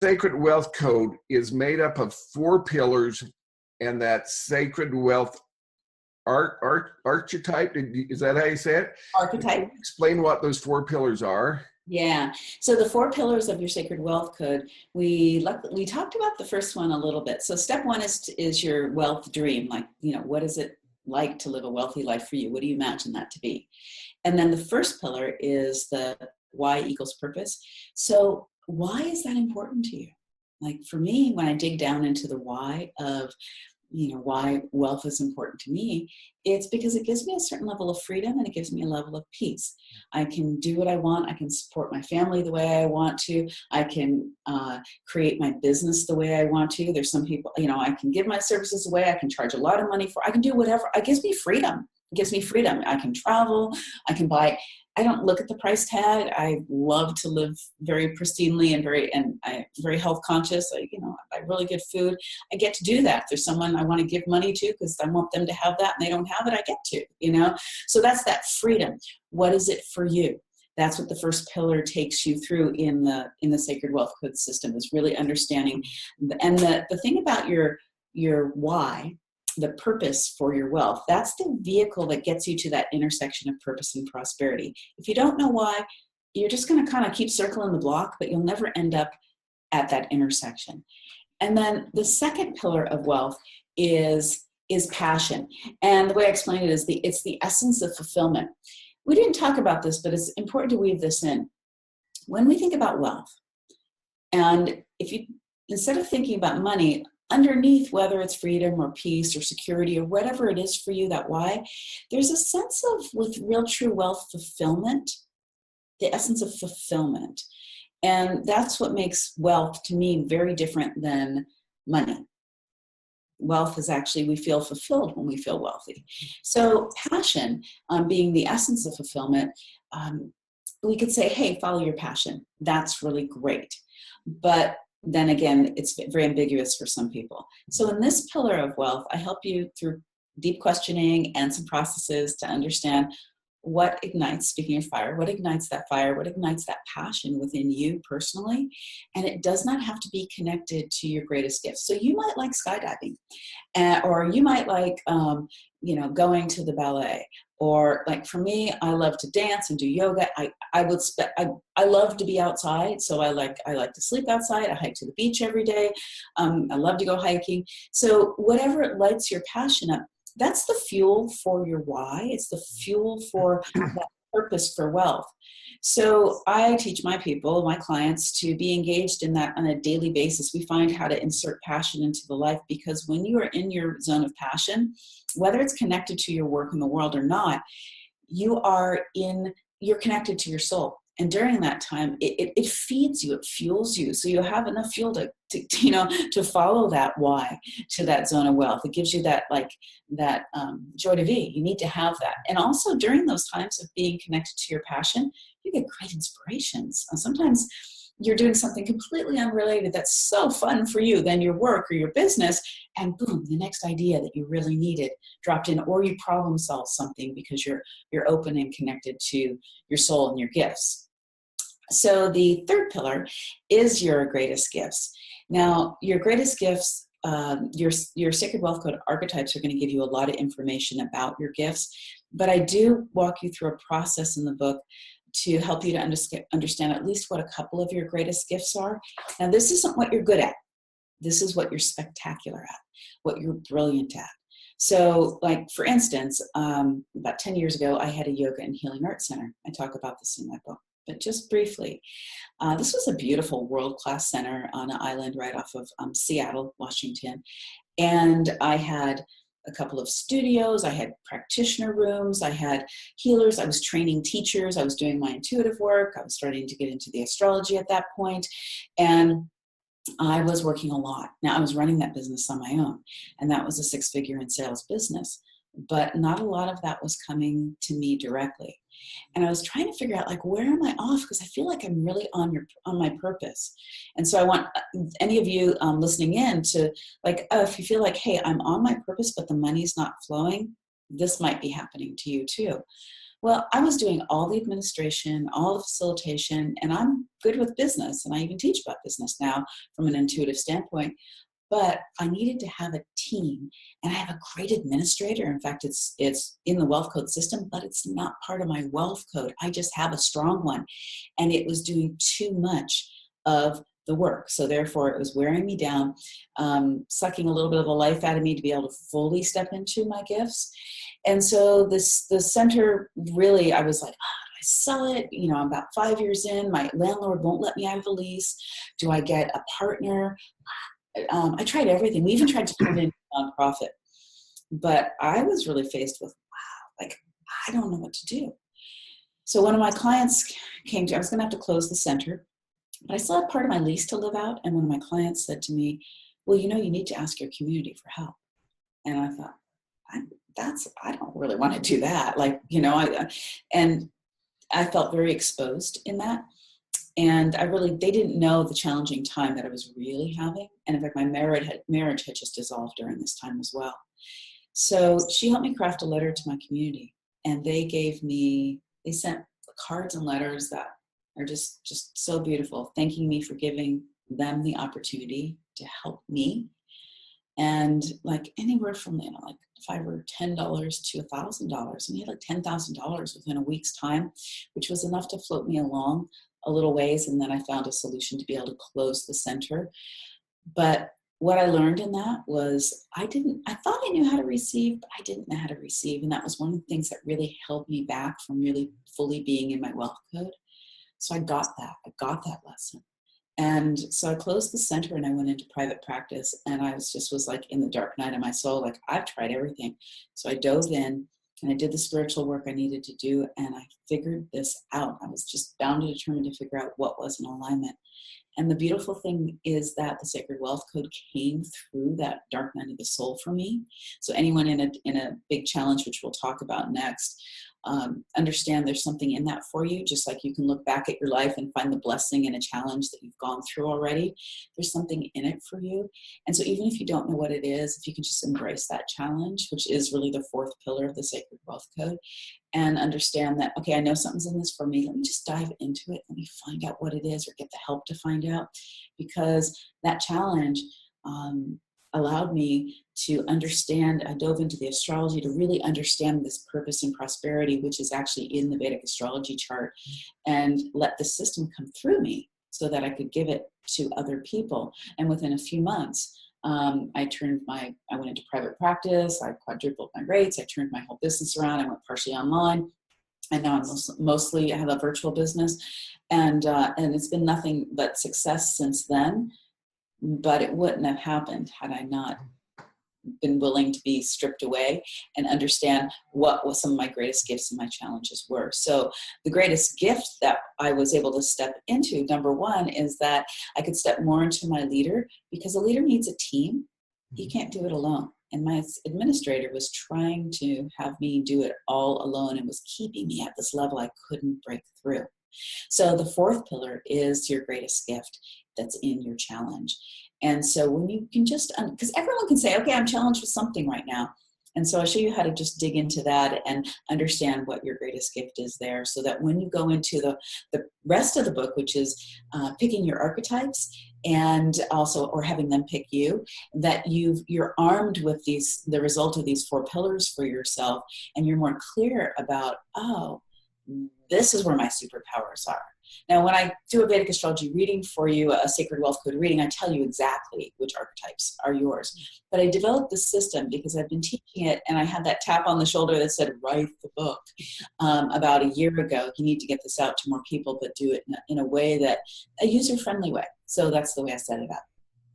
sacred wealth code is made up of 4 pillars, and that sacred wealth archetype, is that how you say it? Archetype. Explain what those 4 pillars are. Yeah. So the 4 pillars of your sacred wealth code, we talked about the first one a little bit. So step 1 is your wealth dream. Like, what is it like to live a wealthy life for you? What do you imagine that to be? And then the first pillar is the why equals purpose. So why is that important to you? Like for me, when I dig down into the why of why wealth is important to me, it's because it gives me a certain level of freedom and it gives me a level of peace. I can do what I want. I can support my family the way I want to. I can create my business the way I want to. There's some people, I can give my services away. I can charge a lot of money for, I can do whatever. It gives me freedom. It gives me freedom. I can travel. I can buy. I don't look at the price tag. I love to live very pristinely and I'm very health conscious. I buy really good food. I get to do that. If there's someone I want to give money to because I want them to have that and they don't have it, I get to, So that's that freedom. What is it for you? That's what the first pillar takes you through in the sacred wealth code system, is really understanding. And the thing about your why, the purpose for your wealth, that's the vehicle that gets you to that intersection of purpose and prosperity. If you don't know why, you're just going to kind of keep circling the block, but you'll never end up at that intersection. And then the second pillar of wealth is passion. And the way I explain it is it's the essence of fulfillment. We didn't talk about this, but it's important to weave this in. When we think about wealth, and instead of thinking about money, underneath, whether it's freedom or peace or security or whatever it is for you, that why, there's a sense of, with real true wealth, fulfillment, the essence of fulfillment. And that's what makes wealth, to me, very different than money. Wealth is actually, we feel fulfilled when we feel wealthy. So passion, being the essence of fulfillment, we could say, hey, follow your passion. That's really great. But then again, it's very ambiguous for some people. So in this pillar of wealth, I help you through deep questioning and some processes to understand what ignites, speaking of fire, what ignites that fire, what ignites that passion within you personally. And it does not have to be connected to your greatest gifts. So you might like skydiving, or you might like, going to the ballet. Or like for me, I love to dance and do yoga. I love to be outside. So I like to sleep outside. I hike to the beach every day. I love to go hiking. So whatever lights your passion up, that's the fuel for your why. It's the fuel for that purpose for wealth. So I teach my people, my clients, to be engaged in that on a daily basis. We find how to insert passion into the life, because when you are in your zone of passion, whether it's connected to your work in the world or not, you're connected to your soul. And during that time, it feeds you, it fuels you. So you have enough fuel to follow that why to that zone of wealth. It gives you that joy de vivre. You need to have that. And also during those times of being connected to your passion, you get great inspirations. And sometimes you're doing something completely unrelated that's so fun for you than your work or your business, and boom, the next idea that you really needed dropped in, or you problem solve something because you're open and connected to your soul and your gifts. So the third pillar is your greatest gifts. Now, your greatest gifts, your sacred wealth code archetypes are going to give you a lot of information about your gifts, but I do walk you through a process in the book to help you to understand at least what a couple of your greatest gifts are. Now, this isn't what you're good at. This is what you're spectacular at, what you're brilliant at. So, like, for instance, about 10 years ago, I had a yoga and healing arts center. I talk about this in my book, but just briefly. This was a beautiful world-class center on an island right off of Seattle, Washington. And I had a couple of studios, I had practitioner rooms, I had healers, I was training teachers, I was doing my intuitive work, I was starting to get into the astrology at that point, and I was working a lot. Now, I was running that business on my own, and that was a 6-figure in sales business, but not a lot of that was coming to me directly. And I was trying to figure out, like, where am I off? Because I feel like I'm really on my purpose. And so I want any of you listening in to, like, if you feel like, hey, I'm on my purpose, but the money's not flowing, this might be happening to you too. Well, I was doing all the administration, all the facilitation, and I'm good with business, and I even teach about business now from an intuitive standpoint. But I needed to have a team, and I have a great administrator. In fact, it's in the wealth code system, but it's not part of my wealth code. I just have a strong one, and it was doing too much of the work. So therefore, it was wearing me down, sucking a little bit of the life out of me to be able to fully step into my gifts. And so the center really, I was like, I sell it? You know, I'm about 5 years in. My landlord won't let me out of the lease. Do I get a partner? I tried everything. We even tried to turn it into a nonprofit. But I was really faced with, wow, like, I don't know what to do. So one of my clients came to, I was going to have to close the center, but I still had part of my lease to live out. And one of my clients said to me, well, you know, you need to ask your community for help. And I thought, I don't really want to do that. Like, you know, and I felt very exposed in that. And they didn't know the challenging time that I was really having. And in fact, my marriage had just dissolved during this time as well. So she helped me craft a letter to my community. And they sent cards and letters that are just so beautiful, thanking me for giving them the opportunity to help me. And like anywhere from, you know, like $5 or $10 to $1,000. And we had like $10,000 within a week's time, which was enough to float me along a little ways. And then I found a solution to be able to close the center. But what I learned in that was I thought I knew how to receive, but I didn't know how to receive. And that was one of the things that really held me back from really fully being in my wealth code. So I got that lesson. And so I closed the center and I went into private practice, and I was like in the dark night of my soul, like I've tried everything. So I dove in and I did the spiritual work I needed to do, and I figured this out. I was just bound and determined to figure out what was in alignment. And the beautiful thing is that the Sacred Wealth Code came through that dark night of the soul for me. So anyone in a big challenge, which we'll talk about next, understand there's something in that for you. Just like you can look back at your life and find the blessing in a challenge that you've gone through already, there's something in it for you. And so even if you don't know what it is, if you can just embrace that challenge, which is really the fourth pillar of the Sacred Wealth Code, and understand that, okay, I know something's in this for me. Let me just dive into it. Let me find out what it is, or get the help to find out, because that challenge allowed me to understand. I dove into the astrology to really understand this purpose and prosperity, which is actually in the Vedic astrology chart, and let the system come through me so that I could give it to other people. And within a few months, I went into private practice. I quadrupled my rates. I turned my whole business around. I went partially online, and now I have a virtual business, and it's been nothing but success since then. But it wouldn't have happened had I not been willing to be stripped away and understand what was some of my greatest gifts and my challenges were. So the greatest gift that I was able to step into, number one, is that I could step more into my leader, because a leader needs a team. You can't do it alone. And my administrator was trying to have me do it all alone and was keeping me at this level I couldn't break through. So the fourth pillar is your greatest gift that's in your challenge. And so when you can just, because everyone can say, okay, I'm challenged with something right now. And so I'll show you how to just dig into that and understand what your greatest gift is there, so that when you go into the rest of the book, which is picking your archetypes, and also, or having them pick you, that you're armed with the result of these four pillars for yourself, and you're more clear about, oh, this is where my superpowers are. Now, when I do a Vedic astrology reading for you, a Sacred Wealth Code reading, I tell you exactly which archetypes are yours. But I developed this system because I've been teaching it, and I had that tap on the shoulder that said, write the book, about a year ago. You need to get this out to more people, but do it in a way that, a user-friendly way. So that's the way I set it up.